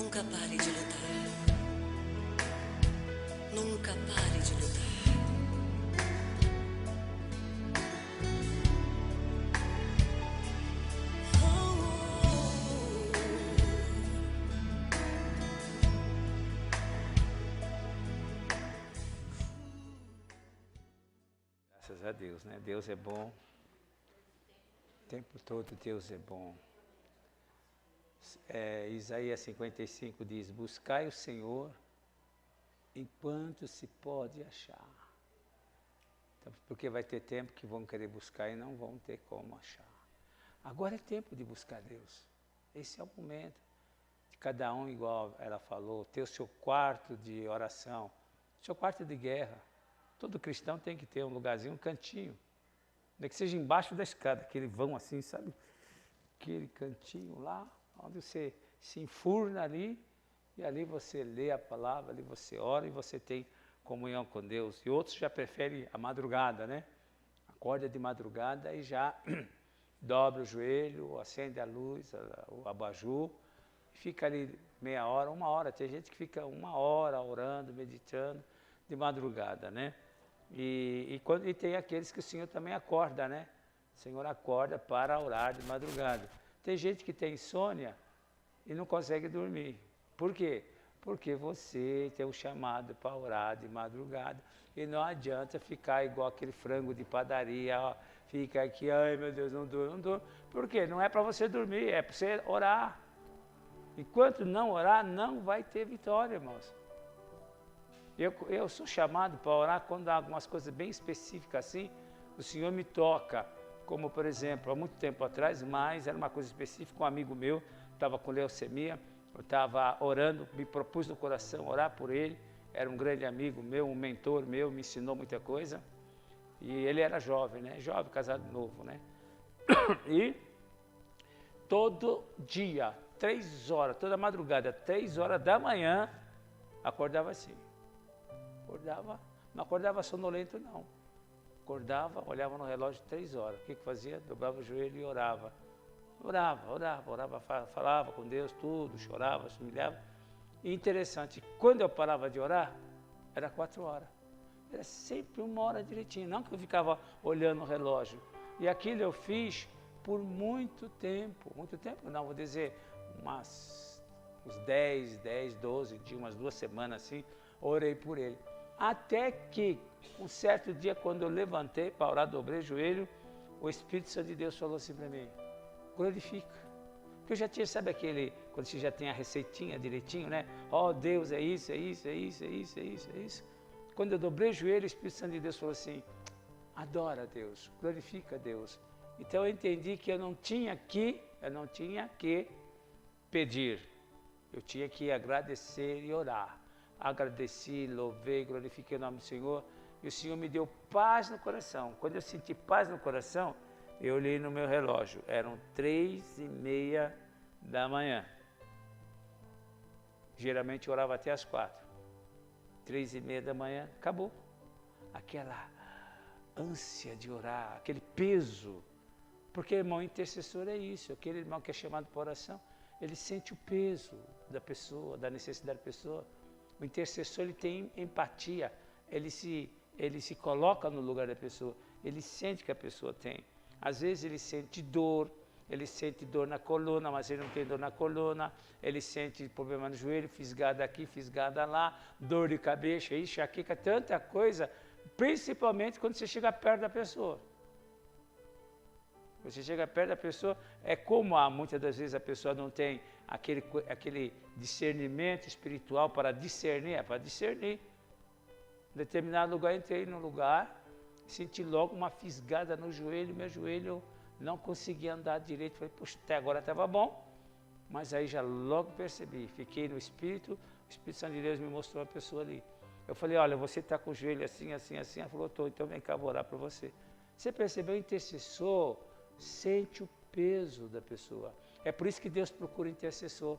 Nunca pare de lutar. Nunca pare de lutar. Graças a Deus, né? Deus é bom. O tempo todo Deus é bom. Isaías 55 diz: buscai o Senhor enquanto se pode achar. Então, porque vai ter tempo que vão querer buscar e não vão ter como achar. Agora é tempo de buscar Deus. Esse é o momento. De cada um, igual ela falou, ter o seu quarto de oração, seu quarto de guerra. Todo cristão tem que ter um lugarzinho, um cantinho. Nem que seja embaixo da escada, aquele vão assim, sabe? Aquele cantinho lá, onde você se enfurna ali, e ali você lê a palavra, ali você ora e você tem comunhão com Deus. E outros já preferem a madrugada, né? Acorda de madrugada e já dobra o joelho, acende a luz, o abajur, e fica ali meia hora, 1 hora. Tem gente que fica 1 hora orando, meditando, de madrugada, né? E tem aqueles que o Senhor também acorda, né? O Senhor acorda para orar de madrugada. Tem gente que tem insônia e não consegue dormir. Por quê? Porque você tem um chamado para orar de madrugada e não adianta ficar igual aquele frango de padaria, ó, fica aqui, ai meu Deus, não durmo, não durmo. Por quê? Não é para você dormir, é para você orar. Enquanto não orar, não vai ter vitória, irmãos. Eu sou chamado para orar quando há algumas coisas bem específicas assim, o Senhor me toca, como por exemplo, há muito tempo atrás, mas era uma coisa específica, um amigo meu estava com leucemia, eu estava orando, me propus no coração orar por ele, era um grande amigo meu, um mentor meu, me ensinou muita coisa, e ele era jovem, né? Jovem, casado novo, né? E todo dia, 3 horas, toda madrugada, 3 horas da manhã, acordava assim. Acordava, não acordava sonolento não, acordava, olhava no relógio 3 horas, o que fazia? Dobrava o joelho e orava, falava com Deus tudo, chorava, se humilhava. E interessante, quando eu parava de orar, era 4 horas, era sempre 1 hora direitinho, não que eu ficava olhando o relógio. E aquilo eu fiz por muito tempo não, vou dizer, uns 10, 12 dias, umas 2 semanas assim, orei por ele. Até que, um certo dia, quando eu levantei para orar, dobrei o joelho, o Espírito Santo de Deus falou assim para mim, glorifica. Porque eu já tinha, sabe aquele, quando você já tem a receitinha direitinho, né? Ó, Deus, é isso, é isso, é isso, é isso, é isso, é isso. Quando eu dobrei o joelho, o Espírito Santo de Deus falou assim, adora a Deus, glorifica a Deus. Então eu entendi que eu não tinha que pedir, eu tinha que agradecer e orar. Agradeci, louvei, glorifiquei o nome do Senhor, e o Senhor me deu paz no coração. Quando eu senti paz no coração, eu olhei no meu relógio, eram 3h30 da manhã. Geralmente eu orava até as 4. 3h30 da manhã, acabou. Aquela ânsia de orar, aquele peso. Porque, irmão, intercessor é isso, aquele irmão que é chamado para oração, ele sente o peso da pessoa, da necessidade da pessoa. O intercessor, ele tem empatia, ele se coloca no lugar da pessoa, ele sente que a pessoa tem. Às vezes ele sente dor na coluna, mas ele não tem dor na coluna, ele sente problema no joelho, fisgada aqui, fisgada lá, dor de cabeça, enxaqueca, tanta coisa, principalmente quando você chega perto da pessoa. Você chega perto da pessoa, é como muitas das vezes a pessoa não tem aquele discernimento espiritual para discernir, é para discernir. Em determinado lugar, entrei num lugar, senti logo uma fisgada no joelho, meu joelho não conseguia andar direito. Falei, puxa, até agora estava bom, mas aí já logo percebi, fiquei no Espírito, o Espírito Santo de Deus me mostrou uma pessoa ali. Eu falei, olha, você está com o joelho assim, assim, assim. Ela falou, estou, então vem cá, vou orar para você. Você percebeu, o intercessor sente o peso da pessoa. É por isso que Deus procura intercessor.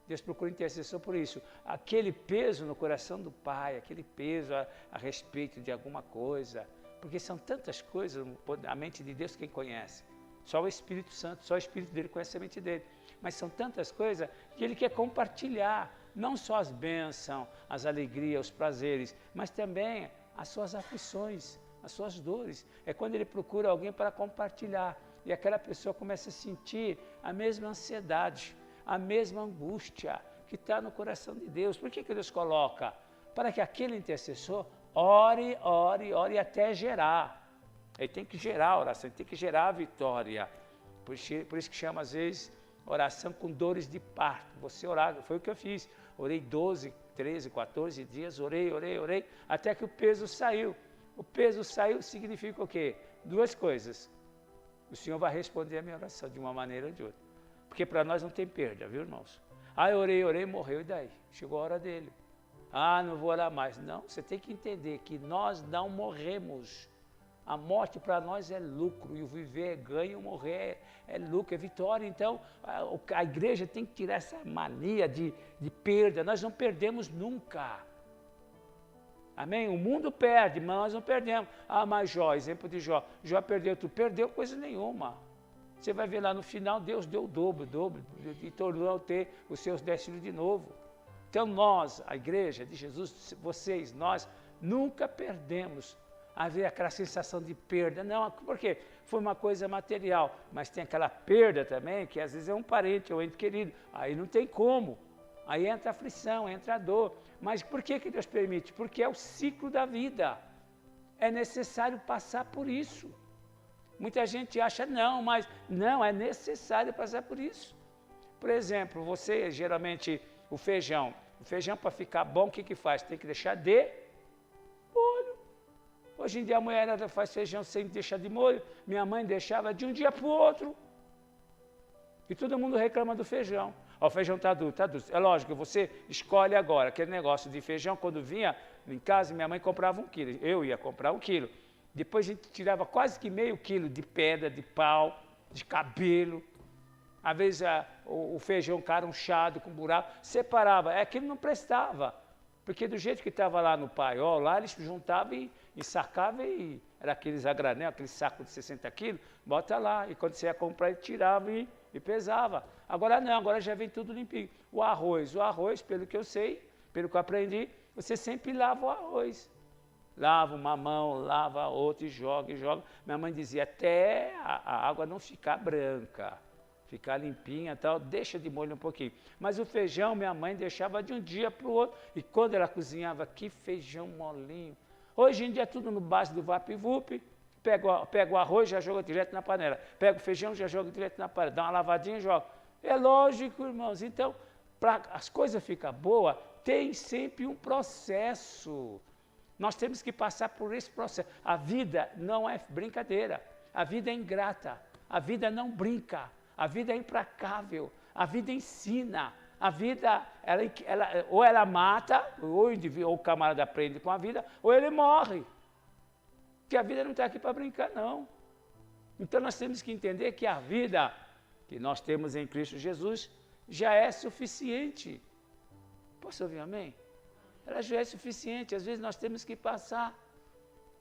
Deus procura intercessor por isso. Aquele peso no coração do Pai, aquele peso a respeito de alguma coisa, porque são tantas coisas, a mente de Deus quem conhece. Só o Espírito Santo, só o Espírito dele conhece a mente dele. Mas são tantas coisas que ele quer compartilhar, não só as bênçãos, as alegrias, os prazeres, mas também as suas aflições, as suas dores. É quando ele procura alguém para compartilhar. E aquela pessoa começa a sentir a mesma ansiedade, a mesma angústia que está no coração de Deus. Por que Deus coloca? Para que aquele intercessor ore, ore, ore até gerar. Ele tem que gerar a oração, ele tem que gerar a vitória. Por isso que chama às vezes oração com dores de parto. Você orar, foi o que eu fiz. Orei 12, 13, 14 dias, orei, até que o peso saiu. O peso saiu significa o quê? Duas coisas. O Senhor vai responder a minha oração de uma maneira ou de outra. Porque para nós não tem perda, viu, irmãos? Eu orei, morreu, e daí? Chegou a hora dele. Não vou orar mais. Não, você tem que entender que nós não morremos. A morte para nós é lucro, e o viver é ganho, o morrer é lucro, é vitória. Então, a igreja tem que tirar essa mania de perda. Nós não perdemos nunca. Amém? O mundo perde, mas nós não perdemos. Mas Jó, exemplo de Jó. Jó perdeu tudo. Perdeu coisa nenhuma. Você vai ver lá no final, Deus deu o dobro, e tornou a ter os seus 10 filhos de novo. Então nós, a igreja de Jesus, vocês, nós, nunca perdemos. Haver aquela sensação de perda. Não, por quê? Foi uma coisa material. Mas tem aquela perda também, que às vezes é um parente, é um ente querido. Aí não tem como. Aí entra a aflição, entra a dor. Mas por que Deus permite? Porque é o ciclo da vida. É necessário passar por isso. Muita gente acha mas não, é necessário passar por isso. Por exemplo, você geralmente, o feijão para ficar bom, o que faz? Tem que deixar de molho. Hoje em dia a mulher faz feijão sem deixar de molho. Minha mãe deixava de um dia para o outro. E todo mundo reclama do feijão. O feijão está duro, está duro. É lógico, você escolhe agora. Aquele negócio de feijão, quando vinha em casa, minha mãe comprava 1 quilo. Eu ia comprar 1 quilo. Depois a gente tirava quase que meio quilo de pedra, de pau, de cabelo. Às vezes o feijão carunchado com buraco. Separava. Aquilo não prestava. Porque do jeito que estava lá no paiol, lá eles juntavam e sacavam, e era aqueles a granel, aquele saco de 60 quilos, bota lá. E quando você ia comprar, ele tirava e pesava. Agora não, agora já vem tudo limpinho. O arroz, pelo que eu sei, pelo que eu aprendi, você sempre lava o arroz. Lava uma mão, lava a outra e joga. Minha mãe dizia, até a água não ficar branca, ficar limpinha e tal, deixa de molho um pouquinho. Mas o feijão, minha mãe deixava de um dia para o outro. E quando ela cozinhava, que feijão molinho. Hoje em dia é tudo no base do vapt-vupt. Pega o arroz, já joga direto na panela. Pega o feijão, já joga direto na panela. Dá uma lavadinha e joga. É lógico, irmãos. Então, para as coisas ficarem boas, tem sempre um processo. Nós temos que passar por esse processo. A vida não é brincadeira. A vida é ingrata. A vida não brinca. A vida é implacável. A vida ensina. A vida, ou ela mata, ou o camarada aprende com a vida, ou ele morre. Porque a vida não está aqui para brincar, não. Então nós temos que entender que a vida que nós temos em Cristo Jesus já é suficiente. Posso ouvir amém? Ela já é suficiente. Às vezes nós temos que passar.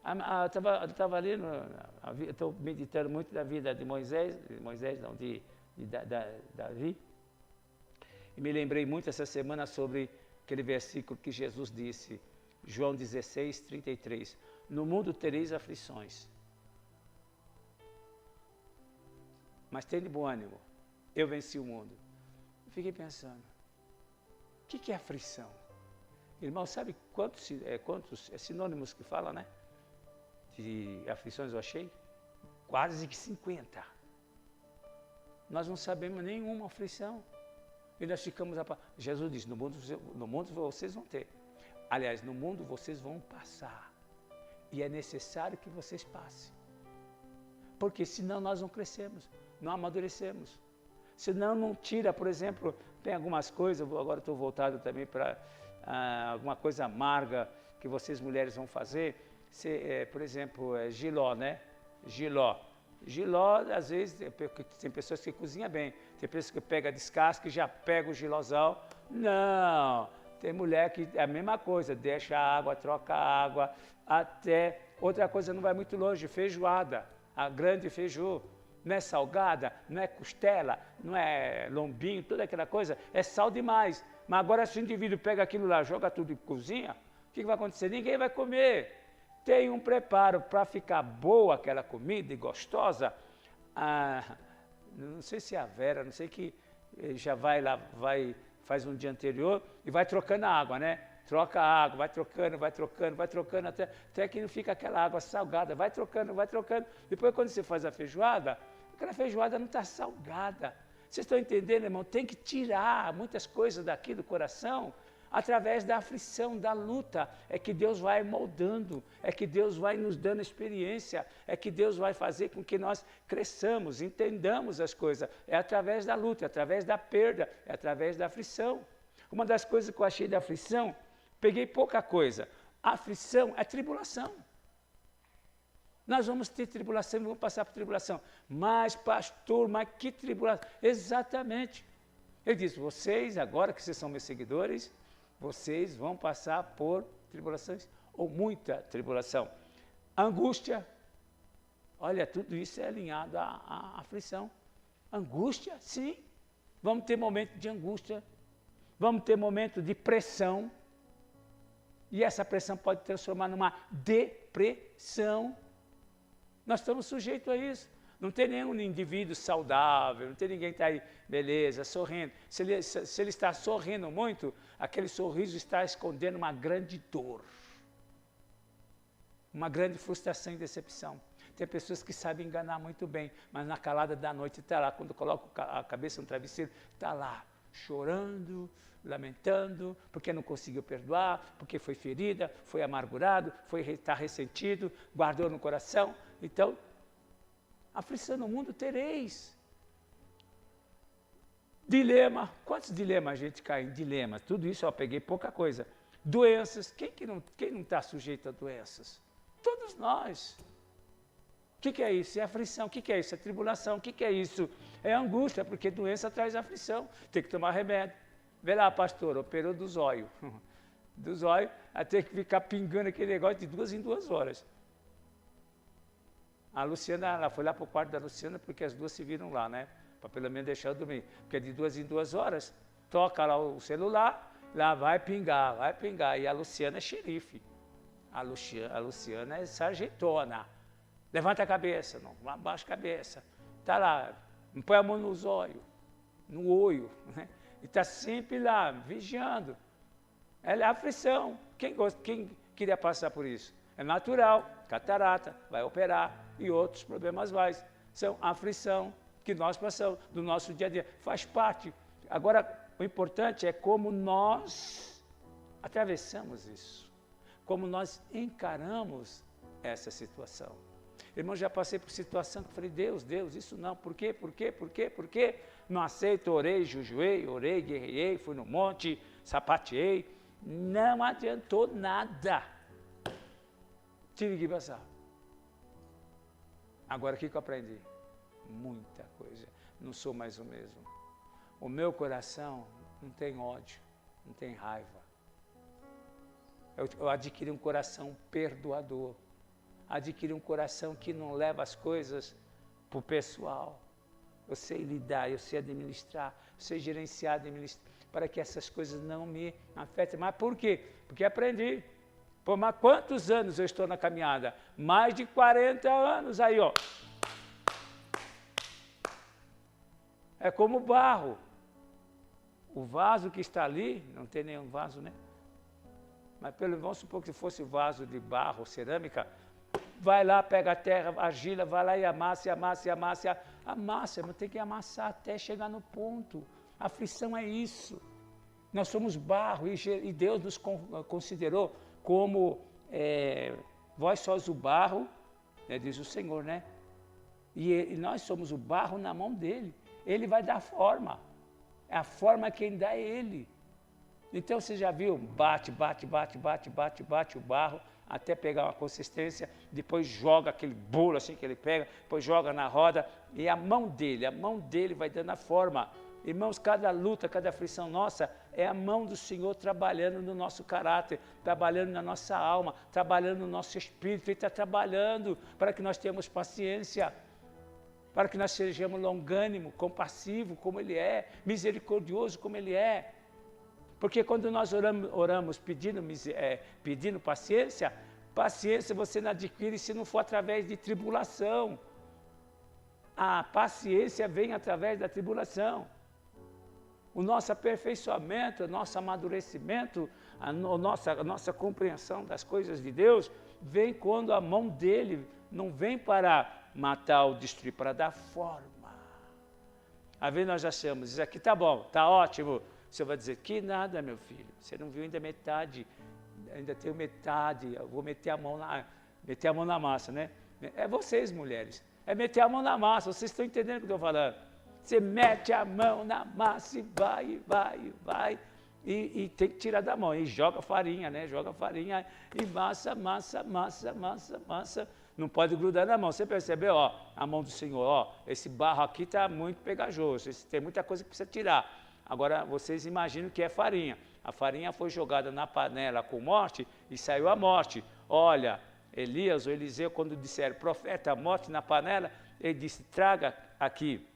Eu estava lendo, estou meditando muito da vida de Davi. E me lembrei muito essa semana sobre aquele versículo que Jesus disse, João 16, 33. No mundo tereis aflições, mas tem de bom ânimo, eu venci o mundo. Eu fiquei pensando, o que é aflição? Irmão, sabe quantos sinônimos que fala, né? De aflições eu achei? Quase que 50. Nós não sabemos nenhuma aflição. E nós ficamos... Jesus diz, no mundo vocês vão ter. Aliás, no mundo vocês vão passar. E é necessário que vocês passem. Porque senão nós não crescemos, não amadurecemos. Senão não tira, por exemplo, tem algumas coisas, agora estou voltado também para alguma coisa amarga que vocês mulheres vão fazer. Por exemplo, jiló, né? Jiló, às vezes, tem pessoas que cozinham bem, tem pessoas que pegam a descasca e já pega o jilózão. Não, tem mulher que é a mesma coisa, deixa a água, troca a água, até... Outra coisa não vai muito longe, feijoada, a grande feijô. não é salgada, não é costela, não é lombinho, toda aquela coisa, é sal demais. Mas agora se o indivíduo pega aquilo lá, joga tudo e cozinha, o que vai acontecer? Ninguém vai comer. Tem um preparo para ficar boa aquela comida e gostosa. Não sei se é a Vera, não sei que já vai lá, faz um dia anterior e vai trocando a água, né? Troca a água, vai trocando, até que não fica aquela água salgada, vai trocando. Depois, quando você faz a feijoada, aquela feijoada não está salgada. Vocês estão entendendo, irmão? Tem que tirar muitas coisas daqui do coração, através da aflição, da luta, é que Deus vai moldando, é que Deus vai nos dando experiência, é que Deus vai fazer com que nós cresçamos, entendamos as coisas. É através da luta, é através da perda, é através da aflição. Uma das coisas que eu achei da aflição, peguei pouca coisa. A aflição é tribulação. Nós vamos ter tribulação e vamos passar por tribulação. Mas, pastor, mas que tribulação? Exatamente. Ele diz, vocês, agora que vocês são meus seguidores, vocês vão passar por tribulações, ou muita tribulação. Angústia, olha, tudo isso é alinhado à aflição. Angústia, sim, vamos ter momento de angústia, vamos ter momento de pressão, e essa pressão pode transformar numa depressão. Nós estamos sujeitos a isso. Não tem nenhum indivíduo saudável, não tem ninguém que está aí, beleza, sorrindo. Se ele está sorrindo muito, aquele sorriso está escondendo uma grande dor, uma grande frustração e decepção. Tem pessoas que sabem enganar muito bem, mas na calada da noite está lá, quando coloca a cabeça no travesseiro, está lá, chorando, lamentando, porque não conseguiu perdoar, porque foi ferida, foi amargurado, está ressentido, guardou no coração. Então, aflição no mundo tereis. Dilema. Quantos dilemas a gente cai em dilemas? Tudo isso eu peguei pouca coisa. Doenças. Quem não está sujeito a doenças? Todos nós. O que é isso? É aflição. O que é isso? É tribulação. O que é isso? É angústia, porque doença traz aflição. Tem que tomar remédio. Vê lá, pastor, operou do zóio. Do zóio, até que ficar pingando aquele negócio de 2 em 2 horas. A Luciana, ela foi lá para o quarto da Luciana, porque as duas se viram lá, né? Para pelo menos deixar eu dormir. Porque de 2 em 2 horas, toca lá o celular, lá vai pingar. E a Luciana é xerife. A Luciana é sargentona. Levanta a cabeça, não abaixa a cabeça. Está lá, não põe a mão no zóio, no olho, né? E está sempre lá, vigiando. É aflição. Quem queria passar por isso? É natural, catarata, vai operar e outros problemas mais. São aflição que nós passamos do nosso dia a dia. Faz parte. Agora, o importante é como nós atravessamos isso. Como nós encaramos essa situação. Irmão, já passei por situação que falei, Deus, isso não, por quê? Não aceito, orei, jejuei, guerreei, fui no monte, sapateei, não adiantou nada. Tive que passar. Agora, o que eu aprendi? Muita coisa. Não sou mais o mesmo. O meu coração não tem ódio, não tem raiva. Eu adquiri um coração perdoador. Adquiri um coração que não leva as coisas para o pessoal. Eu sei lidar, eu sei administrar, eu sei gerenciar, administrar, para que essas coisas não me afetem. Mas por quê? Porque aprendi. Pô, mas quantos anos eu estou na caminhada? Mais de 40 anos aí, ó. É como barro. O vaso que está ali, não tem nenhum vaso, né? Mas vamos supor que fosse vaso de barro, cerâmica, vai lá, pega a terra, a argila, vai lá e amassa, mas tem que amassar até chegar no ponto. A aflição é isso. Nós somos barro e Deus nos considerou como vós sois o barro, diz o Senhor, né? E nós somos o barro na mão dele. Ele vai dar forma. É a forma quem dá é ele. Então você já viu, bate o barro, até pegar uma consistência, depois joga aquele bolo assim que ele pega, depois joga na roda, e a mão dele vai dando a forma. Irmãos, cada luta, cada aflição nossa, é a mão do Senhor trabalhando no nosso caráter, trabalhando na nossa alma, trabalhando no nosso espírito, Ele está trabalhando para que nós tenhamos paciência. para que nós sejamos longânimo, compassivo como Ele é, misericordioso como Ele é. Porque quando nós oramos pedindo paciência, paciência você não adquire se não for através de tribulação. A paciência vem através da tribulação. O nosso aperfeiçoamento, o nosso amadurecimento, a nossa compreensão das coisas de Deus, vem quando a mão dele não vem para matar ou destruir, para dar forma. Às vezes nós achamos, isso aqui tá bom, tá ótimo. Você vai dizer, que nada, meu filho, você não viu ainda metade, ainda tenho metade, eu vou meter a mão na massa, né? É vocês, mulheres, é meter a mão na massa, vocês estão entendendo o que eu estou falando? Você mete a mão na massa e vai, e tem que tirar da mão, e joga farinha, né? Joga farinha, e massa, não pode grudar na mão. Você percebeu, ó, a mão do Senhor, ó, esse barro aqui está muito pegajoso, tem muita coisa que precisa tirar. Agora, vocês imaginam que é farinha. A farinha foi jogada na panela com morte e saiu a morte. Olha, Elias ou Eliseu, quando disseram, profeta, morte na panela, ele disse, traga aqui.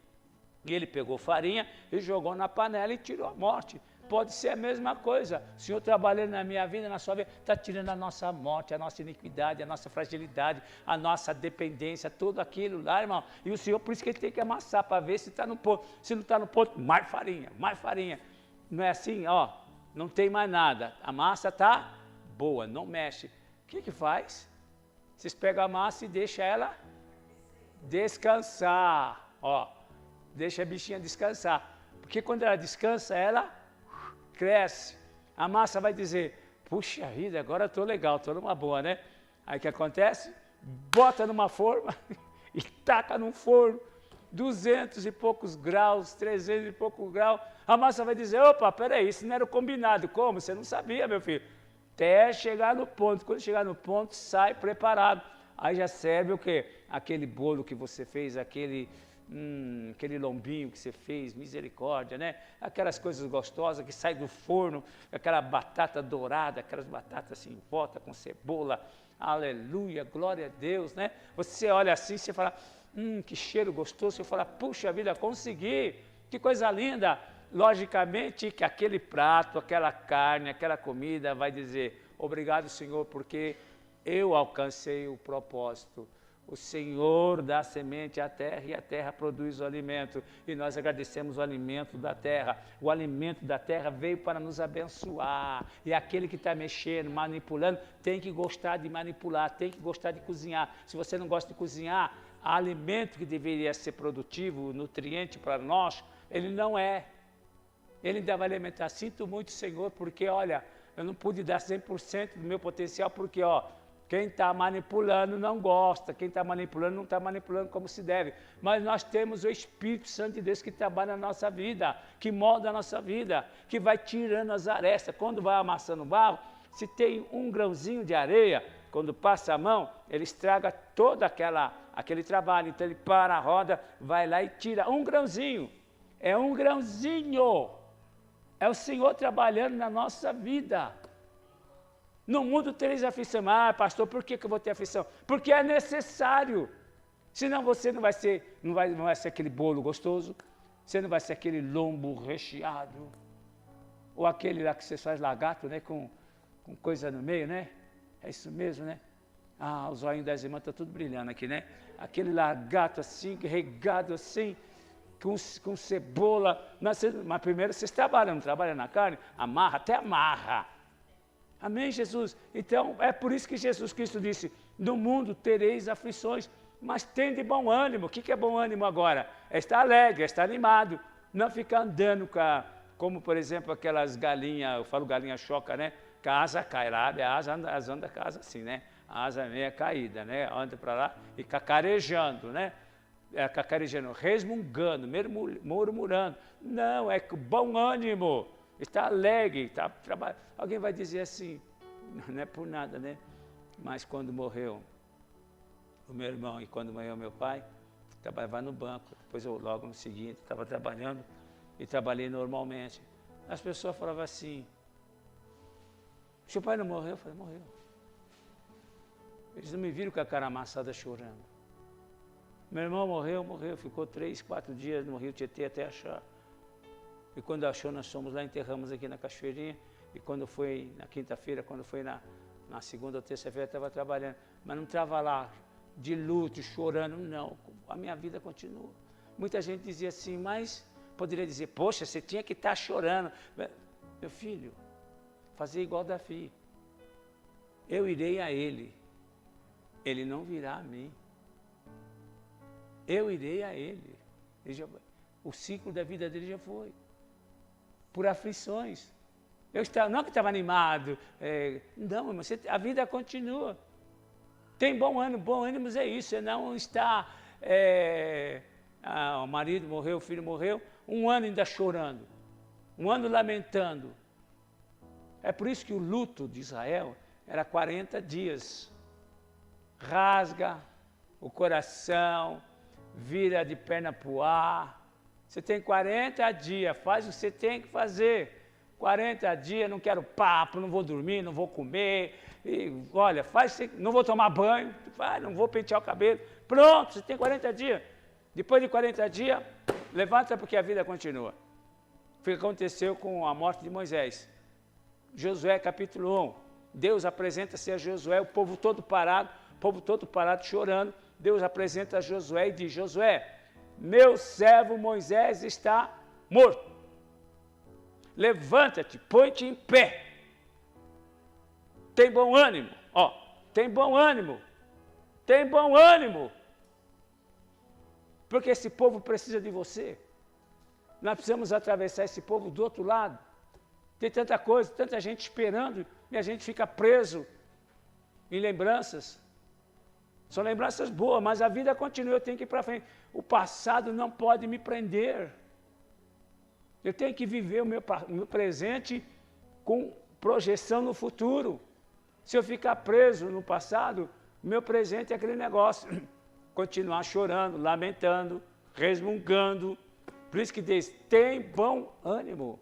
E ele pegou farinha e jogou na panela e tirou a morte. Pode ser a mesma coisa. O Senhor trabalhando na minha vida, na sua vida, está tirando a nossa morte, a nossa iniquidade, a nossa fragilidade, a nossa dependência, tudo aquilo lá, irmão. E o Senhor, por isso que ele tem que amassar, para ver se está no ponto. Se não está no ponto, mais farinha, mais farinha. Não é assim, ó, não tem mais nada. A massa está boa, não mexe. O que faz? Vocês pegam a massa e deixam ela descansar, ó. Deixa a bichinha descansar. Porque quando ela descansa, ela cresce. A massa vai dizer, puxa vida, agora eu estou legal, estou numa boa, né? Aí o que acontece? Bota numa forma e taca num forno, 200 e poucos graus, 300 e poucos graus. A massa vai dizer, opa, peraí, isso não era o combinado. Como? Você não sabia, meu filho. Até chegar no ponto. Quando chegar no ponto, sai preparado. Aí já serve o quê? Aquele bolo que você fez, aquele lombinho que você fez, misericórdia, né? Aquelas coisas gostosas que saem do forno, aquela batata dourada, aquelas batatas assim em volta com cebola, aleluia, glória a Deus, né? Você olha assim, você fala, que cheiro gostoso, você fala, puxa vida, consegui, que coisa linda. Logicamente que aquele prato, aquela carne, aquela comida vai dizer, obrigado, Senhor, porque eu alcancei o propósito. O Senhor dá semente à terra e a terra produz o alimento. E nós agradecemos o alimento da terra. O alimento da terra veio para nos abençoar. E aquele que está mexendo, manipulando, tem que gostar de manipular, tem que gostar de cozinhar. Se você não gosta de cozinhar, alimento que deveria ser produtivo, nutriente para nós, ele não é. Ele ainda vai alimentar. Sinto muito, Senhor, porque, olha, eu não pude dar 100% do meu potencial, porque, ó, quem está manipulando não gosta, quem está manipulando não está manipulando como se deve. Mas nós temos o Espírito Santo de Deus que trabalha na nossa vida, que molda a nossa vida, que vai tirando as arestas. Quando vai amassando o barro, se tem um grãozinho de areia, quando passa a mão, ele estraga todo aquele trabalho. Então ele para a roda, vai lá e tira um grãozinho. É um grãozinho. É o Senhor trabalhando na nossa vida. No mundo tereis aflição. Ah, pastor, por que eu vou ter aflição? Porque é necessário. Senão você não vai ser aquele bolo gostoso, você não vai ser aquele lombo recheado, ou aquele lá que você faz lagarto, né, com coisa no meio, né? É isso mesmo, né? Ah, os olhinhos das irmãs estão tudo brilhando aqui, né? Aquele lagarto assim, regado assim, com cebola. Mas primeiro vocês trabalham, não trabalham na carne? Amarra, até amarra. Amém, Jesus? Então, é por isso que Jesus Cristo disse, no mundo tereis aflições, mas tende bom ânimo. O que é bom ânimo agora? É estar alegre, é estar animado, não ficar andando como, por exemplo, aquelas galinhas, eu falo galinha choca, né? Que a asa cai lá, a asa anda com a asa assim, né? A asa é meia caída, né? Anda para lá e cacarejando, né? Cacarejando, resmungando, murmurando. Não, é com bom ânimo. Está alegre, está trabalhando. Alguém vai dizer assim, não é por nada, né? Mas quando morreu o meu irmão e quando morreu meu pai, trabalhava no banco. Depois eu logo no seguinte estava trabalhando e trabalhei normalmente. As pessoas falavam assim, seu pai não morreu? Eu falei, morreu. Eles não me viram com a cara amassada chorando. Meu irmão morreu, ficou 3, 4 dias no Rio Tietê até achar. E quando achou, nós fomos lá, enterramos aqui na Cachoeirinha. E quando foi na quinta-feira, quando foi na segunda ou terça-feira, eu estava trabalhando. Mas não estava lá de luto, chorando, não. A minha vida continua. Muita gente dizia assim, mas poderia dizer, poxa, você tinha que estar chorando. Meu filho, fazer igual Davi. Eu irei a ele. Ele não virá a mim. Eu irei a ele. O ciclo da vida dele já foi. Por aflições. Não que estava animado. Não, mas a vida continua. Tem bom ânimo é isso. Você não está... o marido morreu, o filho morreu. Um ano ainda chorando. Um ano lamentando. É por isso que o luto de Israel era 40 dias. Rasga o coração, vira de perna para o ar. Você tem 40 dias, faz o que você tem que fazer. 40 dias, não quero papo, não vou dormir, não vou comer. E, olha, não vou tomar banho, não vou pentear o cabelo. Pronto, você tem 40 dias. Depois de 40 dias, levanta porque a vida continua. Foi o que aconteceu com a morte de Moisés. Josué capítulo 1. Deus apresenta-se a Josué, o povo todo parado chorando. Deus apresenta a Josué e diz, Josué, meu servo Moisés está morto. Levanta-te, põe-te em pé. Tem bom ânimo, tem bom ânimo. Tem bom ânimo. Porque esse povo precisa de você. Nós precisamos atravessar esse povo do outro lado. Tem tanta coisa, tanta gente esperando e a gente fica preso em lembranças. São lembranças boas, mas a vida continua, eu tenho que ir para frente. O passado não pode me prender. Eu tenho que viver o meu presente com projeção no futuro. Se eu ficar preso no passado, meu presente é aquele negócio. Continuar chorando, lamentando, resmungando. Por isso que diz, tem bom ânimo.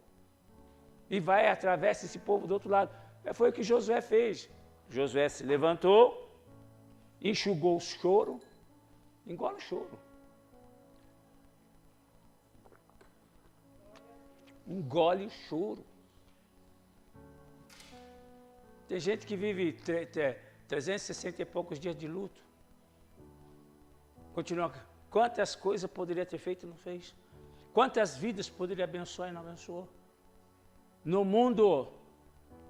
E vai atravessa esse povo do outro lado. Foi o que Josué fez. Josué se levantou, enxugou o choro, engole o choro. Engole o choro. Tem gente que vive 360 e poucos dias de luto. Continua. Quantas coisas poderia ter feito e não fez? Quantas vidas poderia abençoar e não abençoou? No mundo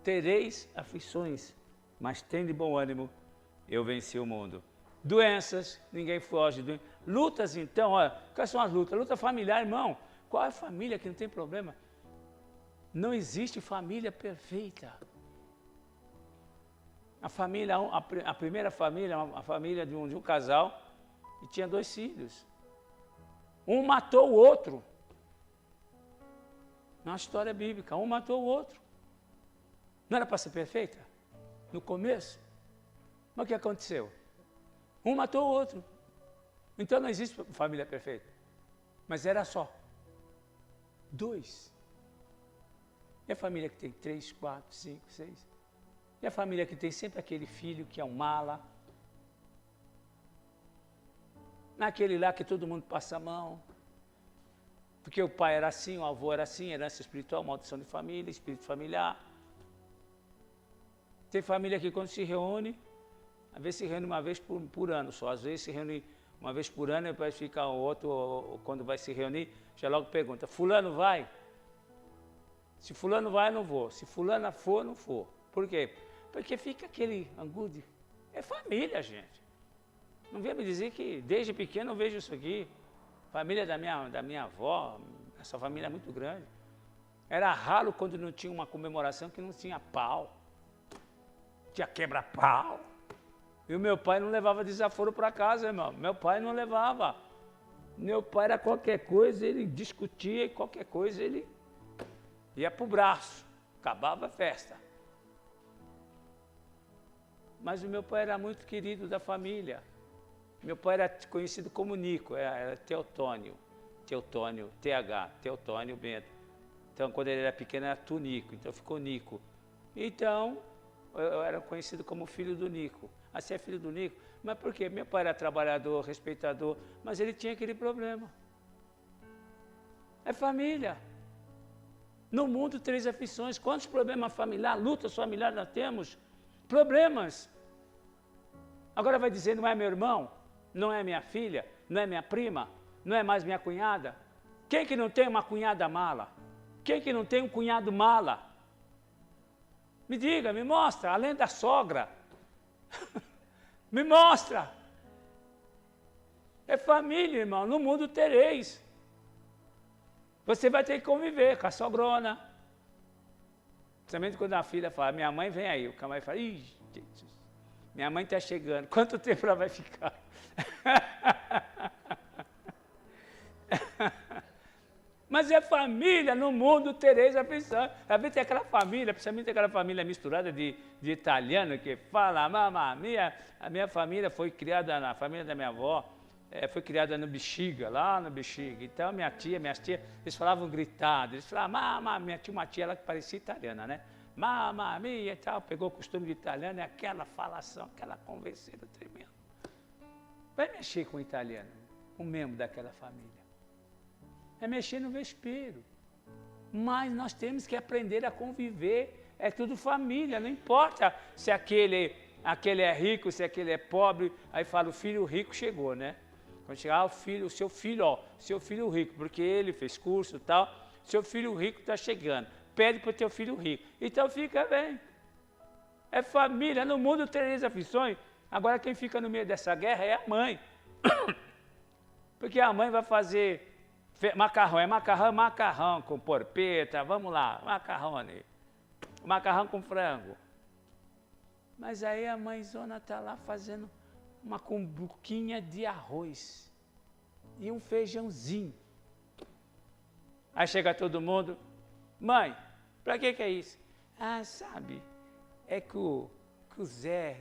tereis aflições, mas tem de bom ânimo, eu venci o mundo. Doenças, ninguém foge. Lutas, então, olha, quais são as lutas? Luta familiar, irmão. Qual é a família que não tem problema? Não existe família perfeita. A primeira família, a família de um casal, e tinha 2 filhos. Um matou o outro. Na história bíblica, um matou o outro. Não era para ser perfeita? No começo? Mas o que aconteceu? Um matou o outro. Então não existe família perfeita. Mas era só 2. E a família que tem 3, 4, 5, 6? E a família que tem sempre aquele filho que é um mala? Naquele lá que todo mundo passa a mão. Porque o pai era assim, o avô era assim, herança espiritual, maldição de família, espírito familiar. Tem família que quando se reúne, às vezes se reúne uma vez por ano só, às vezes se reúne uma vez por ano, e depois fica o outro, quando vai se reunir, já logo pergunta, fulano vai? Se fulano vai, eu não vou. Se fulana for, eu não for. Por quê? Porque fica aquele angústia. É família, gente. Não venha me dizer que desde pequeno eu vejo isso aqui. Família da minha avó, essa família é muito grande. Era raro quando não tinha uma comemoração que não tinha pau. Tinha quebra-pau. E o meu pai não levava desaforo para casa, irmão. Meu pai não levava. Meu pai era qualquer coisa, ele discutia e qualquer coisa ele ia para o braço. Acabava a festa. Mas o meu pai era muito querido da família. Meu pai era conhecido como Nico, era Teotônio, Teotônio Bento. Então, quando ele era pequeno, era Tunico, então ficou Nico. Então, eu era conhecido como filho do Nico. Ah, você é filho do Nico? Mas por quê? Meu pai era trabalhador, respeitador, mas ele tinha aquele problema. É família. No mundo, 3 aflições. Quantos problemas familiares, lutas familiares nós temos? Problemas. Agora vai dizer, não é meu irmão? Não é minha filha? Não é minha prima? Não é mais minha cunhada? Quem que não tem uma cunhada mala? Quem que não tem um cunhado mala? Me diga, me mostra, além da sogra. Me mostra. É família, irmão. No mundo tereis. Você vai ter que conviver com a sogrona. Principalmente quando a filha fala, minha mãe vem aí. O camarada fala, ih, Jesus, minha mãe está chegando. Quanto tempo ela vai ficar? Mas é família, no mundo tereis aflição. Às vezes tem aquela família, principalmente aquela família misturada de italiano que fala, mamma mia, a minha família foi criada, na família da minha avó, foi criada no Bexiga, lá no Bexiga. Então minhas tias, eles falavam gritado, eles falavam, mamma mia, tinha uma tia lá que parecia italiana, né? Mamma mia e tal, pegou o costume de italiano, é aquela falação, aquela converseira tremenda. Vai mexer com o italiano, um membro daquela família. É mexer no vespeiro. Mas nós temos que aprender a conviver. É tudo família, não importa se aquele é rico, se aquele é pobre. Aí fala, o filho rico chegou, né? Quando chegar o seu filho rico, porque ele fez curso e tal, seu filho rico está chegando. Pede para o teu filho rico. Então fica bem. É família, no mundo tereis aflições. Agora quem fica no meio dessa guerra é a mãe. Porque a mãe vai fazer macarrão com porpeta, vamos lá, macarrão com frango. Mas aí a mãezona está lá fazendo uma cumbuquinha de arroz e um feijãozinho. Aí chega todo mundo, mãe, para que é isso? Ah, sabe, é que o Zé,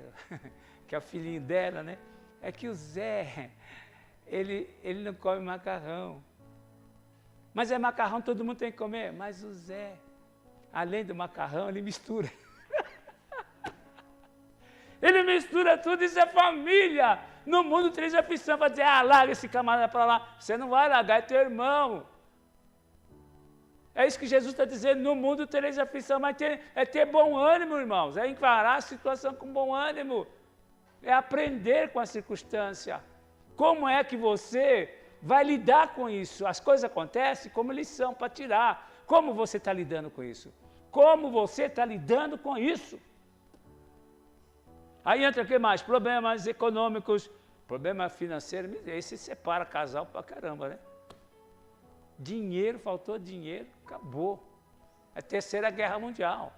que é o filhinho dela, né? É que o Zé, ele não come macarrão. Mas é macarrão, todo mundo tem que comer. Mas o Zé, além do macarrão, ele mistura. Ele mistura tudo, isso é família. No mundo tereis aflição, para dizer, larga esse camarada para lá. Você não vai largar, é teu irmão. É isso que Jesus está dizendo, no mundo tereis aflição, mas é ter bom ânimo, irmãos. É encarar a situação com bom ânimo. É aprender com a circunstância. Como é que você vai lidar com isso? As coisas acontecem como lição para tirar. Como você está lidando com isso? Como você está lidando com isso? Aí entra o que mais? Problemas econômicos, problema financeiro. Esse separa casal pra caramba, né? Dinheiro, faltou dinheiro, acabou. É a Terceira Guerra Mundial.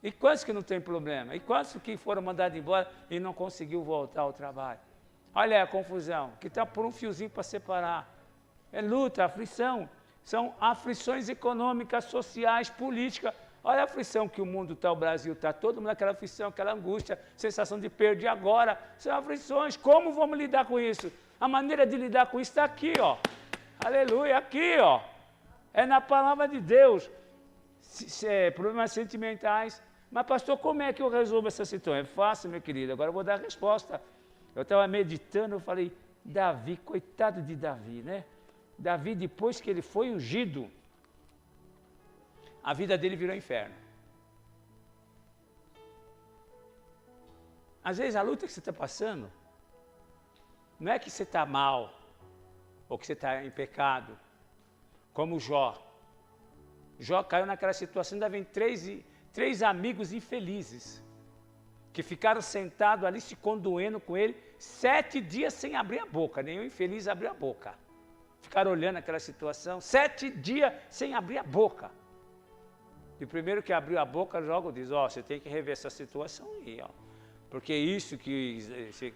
E quantos que não tem problema? E quantos que foram mandados embora e não conseguiu voltar ao trabalho? Olha aí a confusão, que está por um fiozinho para separar. É luta, aflição. São aflições econômicas, sociais, políticas. Olha a aflição que o mundo está, o Brasil está, todo mundo naquela aflição, aquela angústia, sensação de perder agora. São aflições. Como vamos lidar com isso? A maneira de lidar com isso está aqui, ó. Aleluia, aqui, ó. É na palavra de Deus. Problemas sentimentais. Mas, pastor, como é que eu resolvo essa situação? É fácil, meu querido. Agora eu vou dar a resposta. Eu estava meditando, eu falei, Davi, coitado de Davi, né? Davi, depois que ele foi ungido, a vida dele virou inferno. Às vezes a luta que você está passando, não é que você está mal, ou que você está em pecado, como Jó. Jó caiu naquela situação, ainda vem três amigos infelizes, que ficaram sentados ali se condoendo com ele, 7 dias sem abrir a boca, nenhum infeliz abriu a boca. Ficaram olhando aquela situação, 7 dias sem abrir a boca. E o primeiro que abriu a boca, logo diz, você tem que rever essa situação aí, porque isso que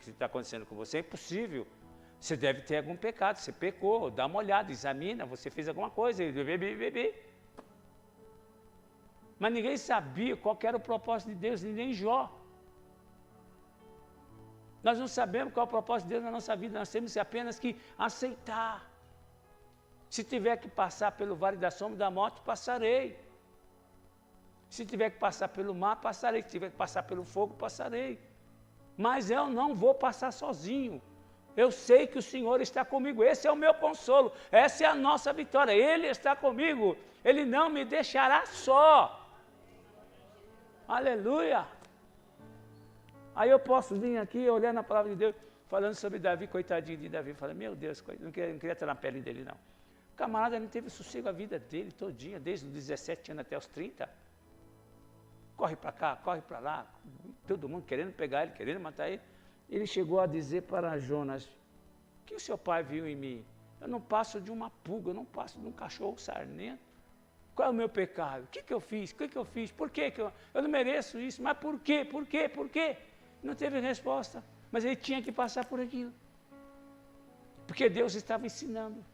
está acontecendo com você é impossível. Você deve ter algum pecado, você pecou, dá uma olhada, examina, você fez alguma coisa, bebê. Mas ninguém sabia qual era o propósito de Deus, nem Jó. Nós não sabemos qual é o propósito de Deus na nossa vida, nós temos apenas que aceitar. Se tiver que passar pelo vale da sombra da morte, passarei. Se tiver que passar pelo mar, passarei. Se tiver que passar pelo fogo, passarei. Mas eu não vou passar sozinho. Eu sei que o Senhor está comigo. Esse é o meu consolo. Essa é a nossa vitória. Ele está comigo. Ele não me deixará só. Aleluia. Aí eu posso vir aqui olhando a palavra de Deus, falando sobre Davi, coitadinho de Davi. Falando, meu Deus, não queria estar na pele dele, não. O camarada não teve sossego a vida dele todinha, desde os 17 anos até os 30. Corre para cá, corre para lá, todo mundo querendo pegar ele, querendo matar ele. Ele chegou a dizer para Jonas, o que o seu pai viu em mim? Eu não passo de uma pulga, eu não passo de um cachorro sarnento. Qual é o meu pecado? O que eu fiz? O que eu fiz? Por que eu não mereço isso? Mas por quê? Por quê? Por quê? Não teve resposta, mas ele tinha que passar por aquilo. Porque Deus estava ensinando.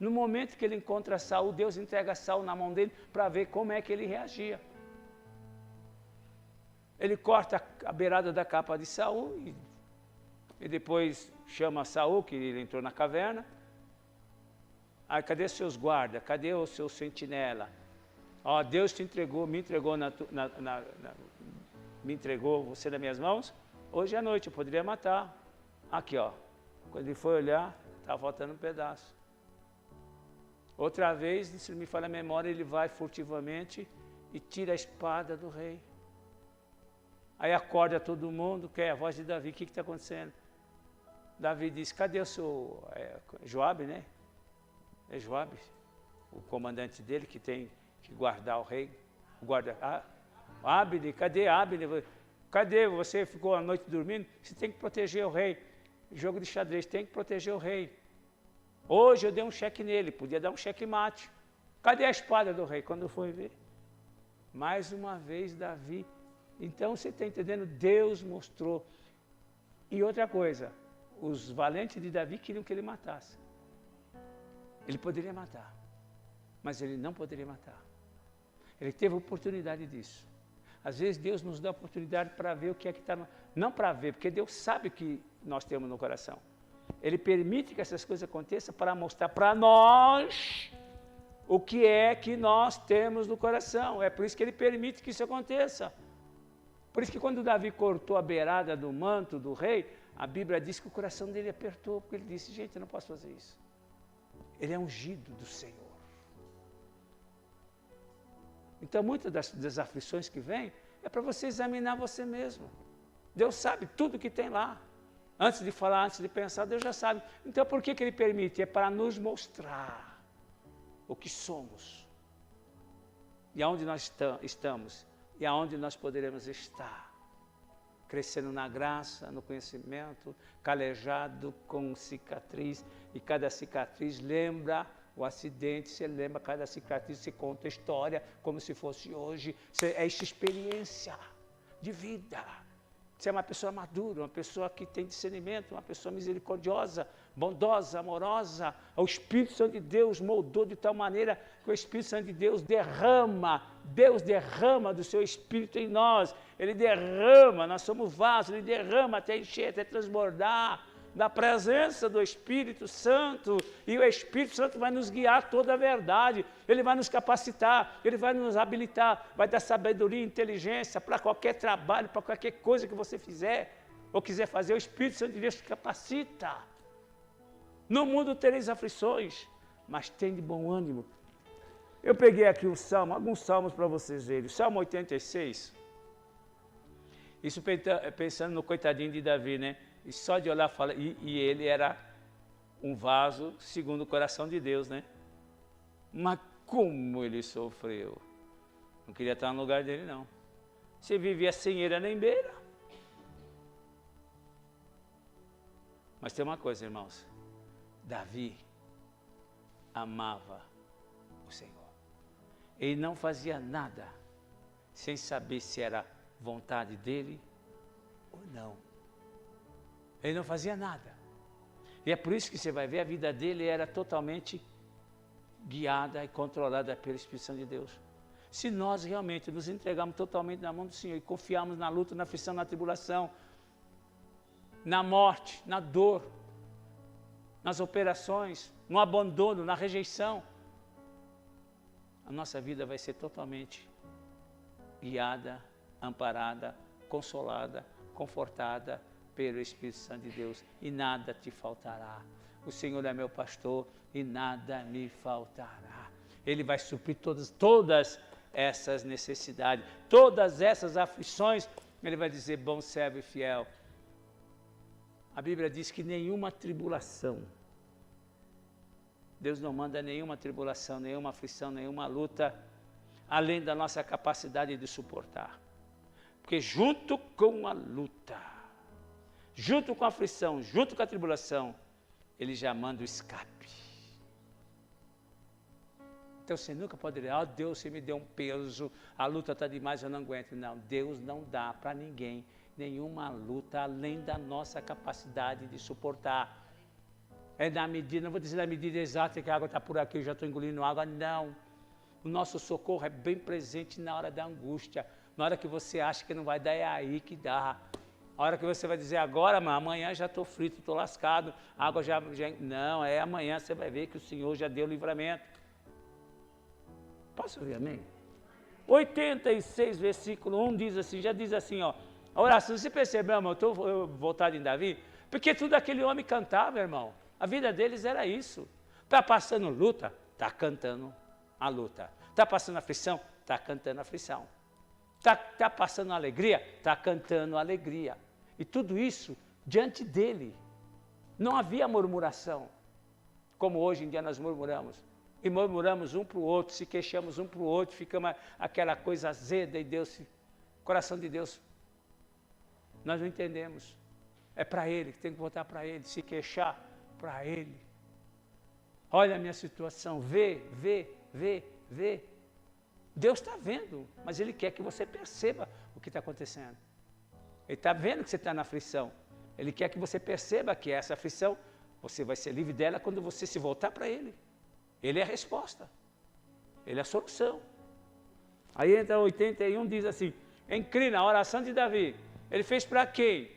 No momento que ele encontra Saul, Deus entrega Saul na mão dele para ver como é que ele reagia. Ele corta a beirada da capa de Saul e depois chama Saul, que ele entrou na caverna. Aí, cadê seus guardas? Cadê o seu sentinela? Ó, Deus te entregou, me entregou você nas minhas mãos. Hoje à noite eu poderia matar. Aqui, ó. Quando ele foi olhar, estava faltando um pedaço. Outra vez, se não me falha a memória, ele vai furtivamente e tira a espada do rei. Aí acorda todo mundo, que é a voz de Davi, o que está acontecendo? Davi diz, cadê o seu Joabe, né? É Joabe, o comandante dele que tem que guardar o rei. Abner, cadê Abner? Cadê? Você ficou a noite dormindo? Você tem que proteger o rei. Jogo de xadrez, tem que proteger o rei. Hoje eu dei um cheque nele, podia dar um cheque mate. Cadê a espada do rei? Quando foi ver, mais uma vez Davi. Então você está entendendo? Deus mostrou. E outra coisa, os valentes de Davi queriam que ele matasse. Ele poderia matar, mas ele não poderia matar. Ele teve oportunidade disso. Às vezes Deus nos dá oportunidade para ver o que é que está... Não para ver, porque Deus sabe o que nós temos no coração. Ele permite que essas coisas aconteçam para mostrar para nós o que é que nós temos no coração. É por isso que ele permite que isso aconteça. Por isso que quando Davi cortou a beirada do manto do rei, a Bíblia diz que o coração dele apertou, porque ele disse, gente, eu não posso fazer isso. Ele é ungido do Senhor. Então, muitas das aflições que vêm, é para você examinar você mesmo. Deus sabe tudo que tem lá. Antes de falar, antes de pensar, Deus já sabe. Então, por que Ele permite? É para nos mostrar o que somos. E aonde nós estamos. E aonde nós poderemos estar. Crescendo na graça, no conhecimento, calejado com cicatriz. E cada cicatriz lembra o acidente, você lembra cada cicatriz, você conta a história como se fosse hoje. É essa experiência de vida. Você é uma pessoa madura, uma pessoa que tem discernimento, uma pessoa misericordiosa, bondosa, amorosa. O Espírito Santo de Deus moldou de tal maneira que o Espírito Santo de Deus derrama do seu Espírito em nós. Ele derrama, nós somos vasos, ele derrama até encher, até transbordar da presença do Espírito Santo, e o Espírito Santo vai nos guiar toda a verdade, ele vai nos capacitar, ele vai nos habilitar, vai dar sabedoria e inteligência para qualquer trabalho, para qualquer coisa que você fizer, ou quiser fazer, o Espírito Santo de Deus te capacita. No mundo tereis aflições, mas tem de bom ânimo. Eu peguei aqui um salmo, alguns salmos para vocês verem, o Salmo 86, isso pensando no coitadinho de Davi, né? E só de olhar, fala, e ele era um vaso segundo o coração de Deus, né? Mas como ele sofreu. Não queria estar no lugar dele, não. Você vivia sem eira nem beira. Mas tem uma coisa, irmãos. Davi amava o Senhor. Ele não fazia nada sem saber se era vontade dele ou não. Ele não fazia nada. E é por isso que você vai ver, a vida dele era totalmente guiada e controlada pelo Espírito Santo de Deus. Se nós realmente nos entregarmos totalmente na mão do Senhor e confiarmos na luta, na aflição, na tribulação, na morte, na dor, nas operações, no abandono, na rejeição, a nossa vida vai ser totalmente guiada, amparada, consolada, confortada pelo Espírito Santo de Deus, e nada te faltará. O Senhor é meu pastor e nada me faltará. Ele vai suprir todas essas necessidades, todas essas aflições. Ele vai dizer, bom servo e fiel. A Bíblia diz que nenhuma tribulação, Deus não manda nenhuma tribulação, nenhuma aflição, nenhuma luta, além da nossa capacidade de suportar. Porque junto com a luta, junto com a aflição, junto com a tribulação, Ele já manda o escape. Então você nunca pode dizer, Deus, você me deu um peso, a luta está demais, eu não aguento. Não, Deus não dá para ninguém nenhuma luta além da nossa capacidade de suportar. É na medida, não vou dizer na medida exata que a água está por aqui, eu já estou engolindo água, não. O nosso socorro é bem presente na hora da angústia, na hora que você acha que não vai dar, é aí que dá. A hora que você vai dizer, agora, amanhã já estou frito, estou lascado, a água já... Não, é amanhã você vai ver que o Senhor já deu livramento. Posso ouvir, amém? 86, versículo 1 diz assim, já diz assim, ó, a oração, você percebeu, irmão, eu estou voltado em Davi, porque tudo aquele homem cantava, irmão, a vida deles era isso. Está passando luta, está cantando a luta. Está passando aflição, está cantando a aflição. Está passando alegria, está cantando a alegria. E tudo isso diante dele. Não havia murmuração, como hoje em dia nós murmuramos. E murmuramos um para o outro, se queixamos um para o outro, ficamos aquela coisa azeda e Deus, coração de Deus, nós não entendemos. É para Ele, que tem que voltar para Ele, se queixar para Ele. Olha a minha situação, vê. Deus está vendo, mas Ele quer que você perceba o que está acontecendo. Ele está vendo que você está na aflição. Ele quer que você perceba que essa aflição, você vai ser livre dela quando você se voltar para Ele. Ele é a resposta. Ele é a solução. Aí entra 81, diz assim, inclina a oração de Davi. Ele fez para quem?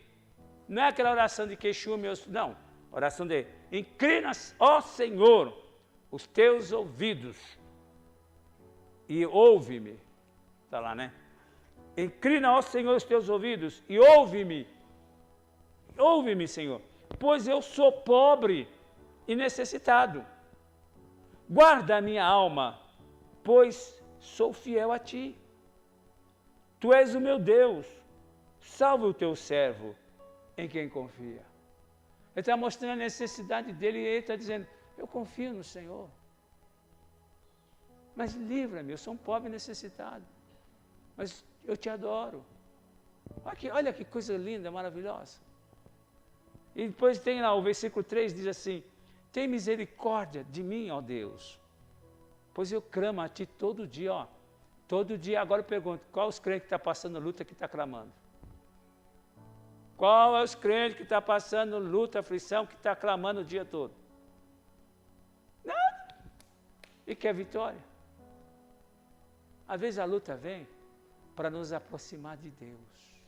Não é aquela oração de queixume, não. Oração de, inclina, ó Senhor, os teus ouvidos e ouve-me. Está lá, né? Inclina, ó Senhor, os teus ouvidos e ouve-me. Ouve-me, Senhor, pois eu sou pobre e necessitado. Guarda a minha alma, pois sou fiel a ti. Tu és o meu Deus, salva o teu servo em quem confia. Ele está mostrando a necessidade dele e ele está dizendo, eu confio no Senhor. Mas livra-me, eu sou um pobre e necessitado. Mas eu te adoro. Olha que coisa linda, maravilhosa. E depois tem lá o versículo 3, diz assim, tem misericórdia de mim, ó Deus, pois eu clamo a ti todo dia, ó. Todo dia, agora eu pergunto, qual os crentes que está passando luta que está clamando? Qual é os crentes que está passando luta, aflição, que está clamando o dia todo? Nada. E quer vitória. Às vezes a luta vem para nos aproximar de Deus.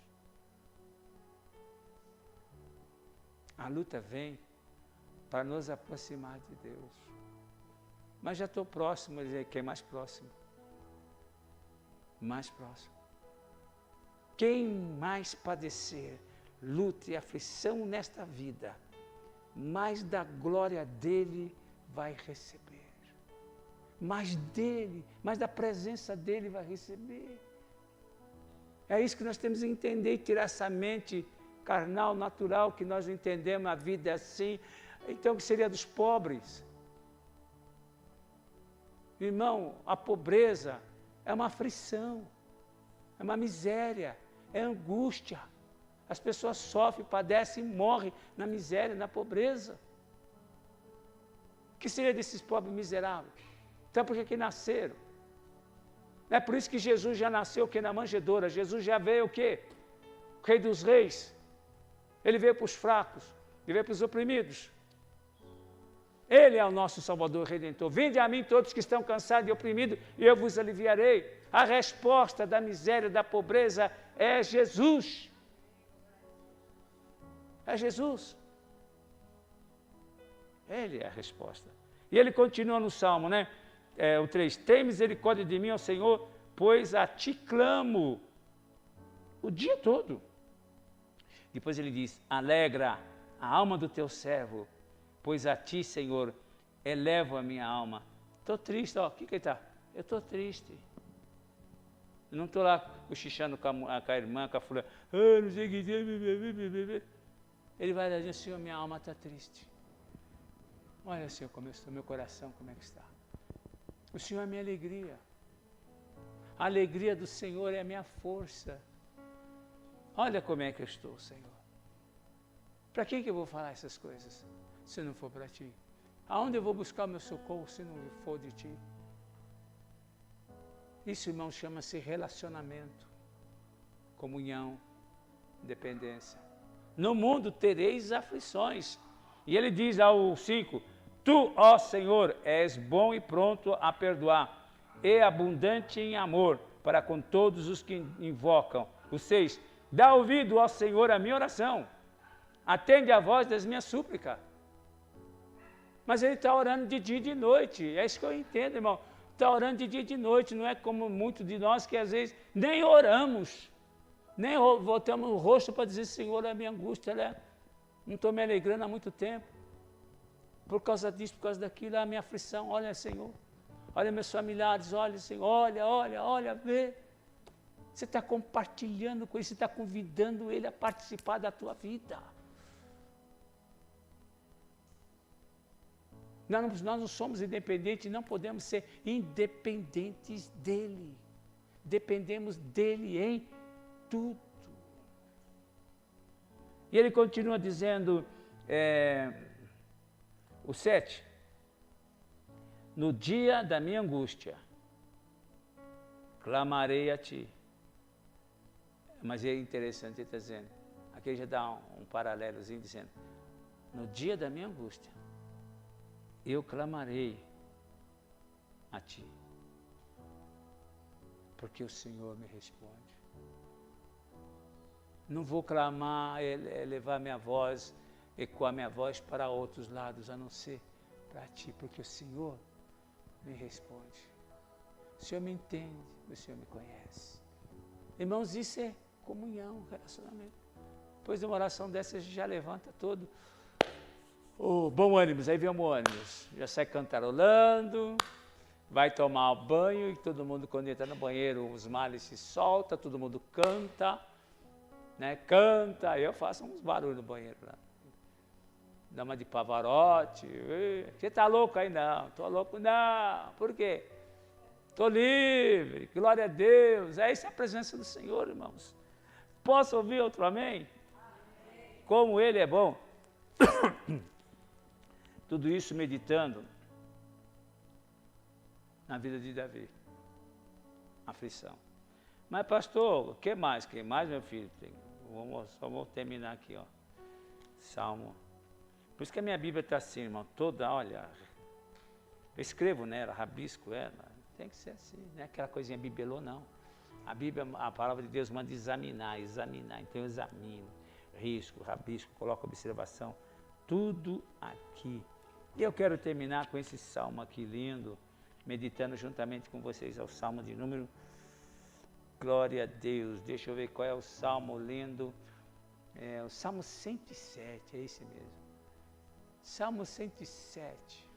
A luta vem para nos aproximar de Deus. Mas já estou próximo, ele quer mais próximo. Mais próximo. Quem mais padecer luta e aflição nesta vida, mais da glória dele vai receber. Mais dele, mais da presença dele vai receber. É isso que nós temos que entender e tirar essa mente carnal, natural, que nós não entendemos, a vida é assim. Então, o que seria dos pobres? Irmão, a pobreza é uma aflição, é uma miséria, é angústia. As pessoas sofrem, padecem e morrem na miséria, na pobreza. O que seria desses pobres miseráveis? Então, por que nasceram? É por isso que Jesus já nasceu na manjedoura. Jesus já veio o quê? O Rei dos Reis. Ele veio para os fracos, ele veio para os oprimidos. Ele é o nosso Salvador Redentor. Vinde a mim todos que estão cansados e oprimidos, e eu vos aliviarei. A resposta da miséria, da pobreza é Jesus. É Jesus. Ele é a resposta. E ele continua no Salmo, né? O 3. Tem misericórdia de mim, ó Senhor, pois a ti clamo o dia todo. Depois ele diz, alegra a alma do teu servo, pois a ti, Senhor, elevo a minha alma. Estou triste, ó, o que ele está? Eu estou triste. Eu não estou lá cochichando com a irmã, com a fulana, não sei o que. Ele vai dizer, Senhor, minha alma está triste. Olha, Senhor, como eu estou, meu coração, como é que está. O Senhor é a minha alegria. A alegria do Senhor é a minha força. Olha como é que eu estou, Senhor. Para quem que eu vou falar essas coisas, se não for para Ti? Aonde eu vou buscar o meu socorro, se não for de Ti? Isso, irmão, chama-se relacionamento, comunhão, dependência. No mundo tereis aflições. E ele diz ao 5, tu, ó Senhor, és bom e pronto a perdoar, e abundante em amor para com todos os que invocam. O 6, dá ouvido, ó Senhor, à minha oração, atende a voz das minhas súplicas. Mas ele está orando de dia e de noite, é isso que eu entendo, irmão. Está orando de dia e de noite, não é como muitos de nós que às vezes nem oramos, nem voltamos o rosto para dizer, Senhor, a minha angústia, não estou me alegrando há muito tempo, por causa disso, por causa daquilo, a minha aflição, olha, Senhor, olha meus familiares, olha, Senhor, olha, vê. Você está compartilhando com ele, você está convidando ele a participar da tua vida. Nós não somos independentes, não podemos ser independentes dele. Dependemos dele em tudo. E ele continua dizendo, o 7, no dia da minha angústia, clamarei a ti. Mas é interessante, ele está dizendo, aqui ele já dá um paralelozinho, dizendo, no dia da minha angústia, eu clamarei a ti, porque o Senhor me responde. Não vou clamar, levar minha voz, ecoar minha voz para outros lados, a não ser para ti, porque o Senhor me responde. O Senhor me entende, o Senhor me conhece. Irmãos, isso é comunhão, relacionamento. Depois de uma oração dessa, a gente já levanta todo. Bom ânimo, aí vem o ânimo, já sai cantarolando, vai tomar banho e todo mundo, quando entra no banheiro, os males se soltam, todo mundo canta, né? Canta, aí eu faço uns barulhos no banheiro lá. Dá uma de Pavarotti, você tá louco aí? Não, tô louco não, por quê? Tô livre, glória a Deus, isso é a presença do Senhor, irmãos. Posso ouvir outro amém? Como Ele é bom. Tudo isso meditando na vida de Davi. Aflição. Mas pastor, o que mais? Que mais, meu filho? Só vou terminar aqui, ó. Salmo. Por isso que a minha Bíblia está assim, irmão, toda, olha, eu escrevo nela, rabisco ela, tem que ser assim, não é aquela coisinha bibelô, não. A Bíblia, a palavra de Deus manda examinar, então eu examino, risco, rabisco, coloco observação, tudo aqui. E eu quero terminar com esse salmo aqui lindo, meditando juntamente com vocês, é o salmo de número, glória a Deus, deixa eu ver qual é o salmo lindo, o salmo 107, é esse mesmo, salmo 107.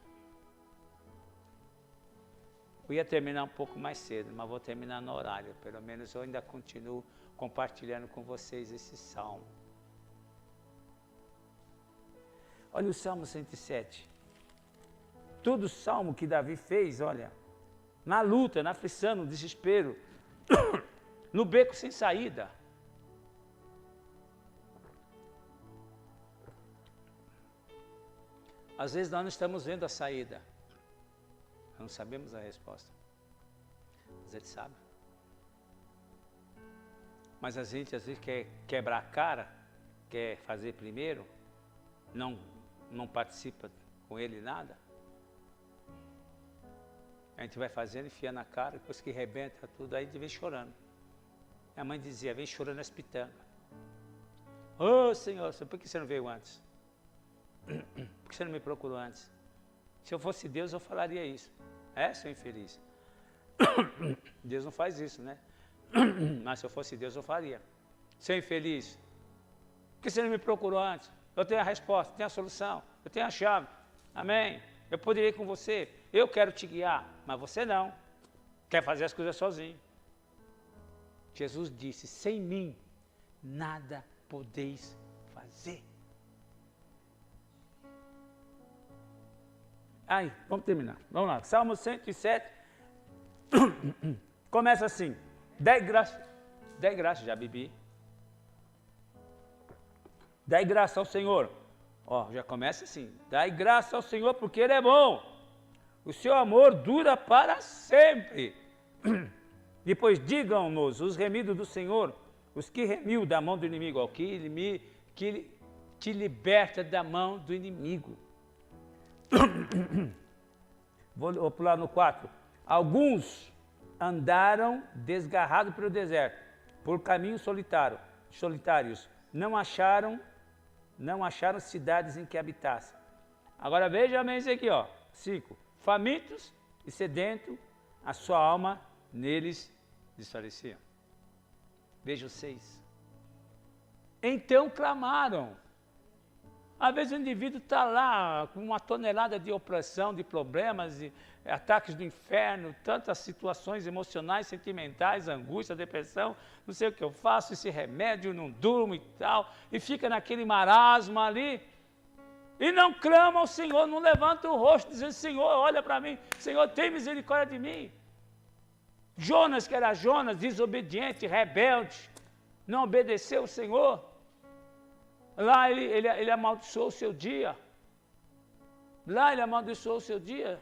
Eu ia terminar um pouco mais cedo, mas vou terminar no horário, pelo menos eu ainda continuo compartilhando com vocês esse salmo. Olha o salmo 107. Todo salmo que Davi fez, olha, na luta, na aflição, no desespero, no beco sem saída. Às vezes nós não estamos vendo a saída, não sabemos a resposta, mas Ele sabe. Mas a gente às vezes quer quebrar a cara, quer fazer primeiro, não participa com Ele nada. A gente vai fazendo, enfia na cara, depois que rebenta tudo, aí a gente vem chorando. Minha mãe dizia, vem chorando as pitangas. Ô Senhor, por que você não veio antes? Por que você não me procurou antes? Se eu fosse Deus, eu falaria isso. Seu infeliz. Deus não faz isso, né? Mas se eu fosse Deus, eu faria. Ser infeliz. Por que você não me procurou antes? Eu tenho a resposta, tenho a solução, eu tenho a chave. Amém? Eu poderia ir com você. Eu quero te guiar, mas você não. Quer fazer as coisas sozinho. Jesus disse, sem mim, nada podeis fazer. Aí, vamos terminar. Vamos lá. Salmo 107. Começa assim. Dai graças, já bebi. Dai graça ao Senhor. Ó, já começa assim. Dai graça ao Senhor porque Ele é bom. O seu amor dura para sempre. Depois digam-nos os remidos do Senhor, os que remiu da mão do inimigo, ó, que te liberta da mão do inimigo. Vou pular no 4. Alguns andaram desgarrados pelo deserto, por caminhos solitários. Não acharam cidades em que habitassem. Agora veja bem isso aqui, ó. 5. Famintos e sedentos, a sua alma neles desfalecia. Veja o 6. Então clamaram. Às vezes o indivíduo está lá com uma tonelada de opressão, de problemas, de ataques do inferno, tantas situações emocionais, sentimentais, angústia, depressão, não sei o que eu faço, esse remédio, não durmo e tal, e fica naquele marasmo ali, e não clama ao Senhor, não levanta o rosto dizendo, Senhor, olha para mim, Senhor, tem misericórdia de mim. Jonas, que era Jonas, desobediente, rebelde, não obedeceu o Senhor. Lá ele amaldiçoou o seu dia. Lá ele amaldiçoou o seu dia.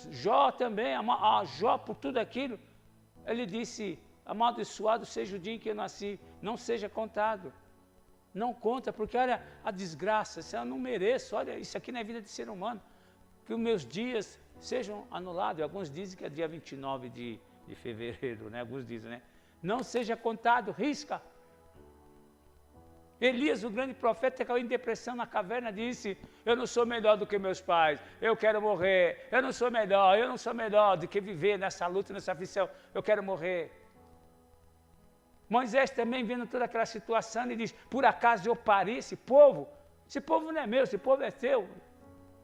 Jó também, Jó por tudo aquilo. Ele disse, amaldiçoado seja o dia em que eu nasci, não seja contado. Não conta, porque olha a desgraça, eu não mereço, olha, isso aqui não é vida de ser humano. Que os meus dias sejam anulados. Alguns dizem que é dia 29 de fevereiro, né? Alguns dizem, né? Não seja contado, risca. Elias, o grande profeta, caiu em depressão na caverna, disse, eu não sou melhor do que meus pais, eu quero morrer, eu não sou melhor do que viver nessa luta, nessa aflição, eu quero morrer. Moisés também vendo toda aquela situação, ele diz, por acaso eu pari esse povo não é meu, esse povo é teu,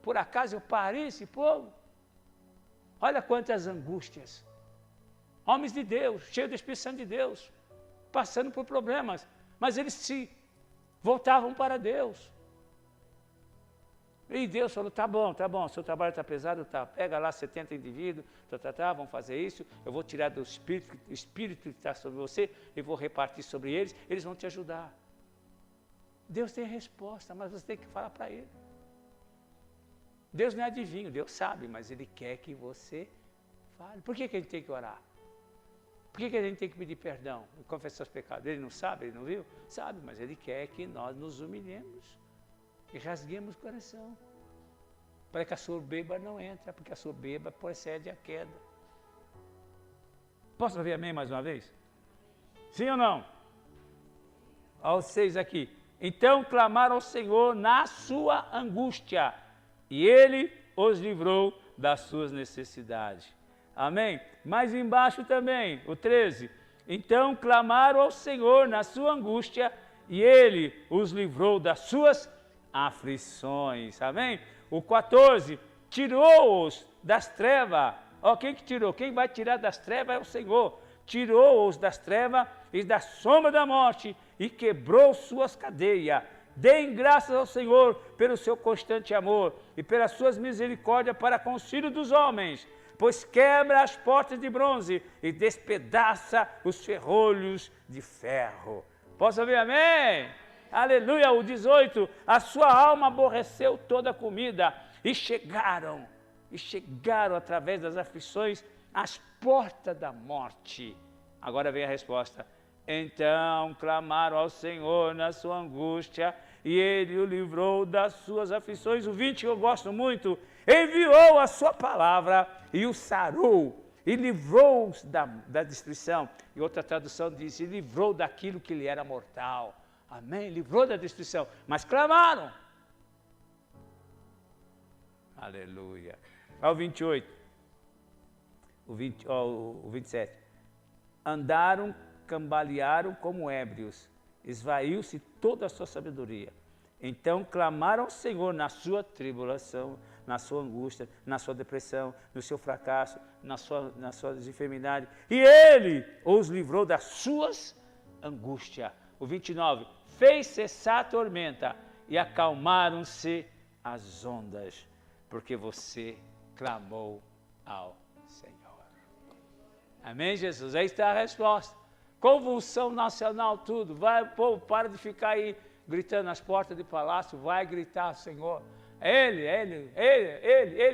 por acaso eu pari esse povo? Olha quantas angústias, homens de Deus, cheios do Espírito Santo de Deus, passando por problemas, mas eles se voltavam para Deus. E Deus falou, tá bom, seu trabalho está pesado, tá. Pega lá 70 indivíduos, vamos fazer isso, eu vou tirar do espírito que está sobre você, e vou repartir sobre eles, eles vão te ajudar. Deus tem a resposta, mas você tem que falar para Ele. Deus não é adivinho, Deus sabe, mas Ele quer que você fale. Por que a gente tem que orar? Por que a gente tem que pedir perdão e confessar os pecados? Ele não sabe, ele não viu? Sabe, mas Ele quer que nós nos humilhemos e rasguemos o coração, para que a soberba não entre, porque a soberba precede a queda. Posso ouvir amém mais uma vez? Sim ou não? Aos 6 aqui. Então clamaram ao Senhor na sua angústia, e Ele os livrou das suas necessidades. Amém? Mais embaixo também, o 13. Então clamaram ao Senhor na sua angústia, e Ele os livrou das suas aflições. Amém? O 14. Tirou-os das trevas. Ó, quem que tirou? Quem vai tirar das trevas é o Senhor. Tirou-os das trevas e da sombra da morte, e quebrou suas cadeias. Deem graças ao Senhor pelo seu constante amor e pelas suas misericórdias para com os filhos dos homens, pois quebra as portas de bronze e despedaça os ferrolhos de ferro. Posso ouvir amém? Aleluia. O 18, a sua alma aborreceu toda a comida, e chegaram através das aflições às portas da morte. Agora vem a resposta. Então clamaram ao Senhor na sua angústia, e Ele o livrou das suas aflições. O 20, que eu gosto muito, enviou a sua palavra e o sarou, e livrou-os da destruição. E outra tradução diz, e livrou daquilo que lhe era mortal. Amém? Livrou da destruição, mas clamaram. Aleluia. Ao 28. o 27. Andaram, cambalearam como ébrios, esvaiu-se toda a sua sabedoria. Então clamaram ao Senhor na sua tribulação, na sua angústia, na sua depressão, no seu fracasso, nas suas enfermidades. E Ele os livrou das suas angústias. O 29. Fez cessar a tormenta e acalmaram-se as ondas, porque você clamou ao Senhor. Amém, Jesus? Aí está a resposta. Convulsão nacional, tudo. Vai, povo, para de ficar aí gritando nas portas do palácio, vai gritar, Senhor. Ele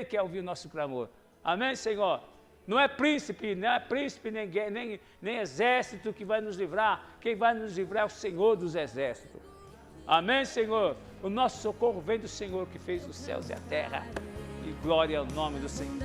quer ouvir o nosso clamor. Amém, Senhor? Não é príncipe nem exército que vai nos livrar. Quem vai nos livrar é o Senhor dos exércitos. Amém, Senhor? O nosso socorro vem do Senhor que fez os céus e a terra. E glória ao nome do Senhor.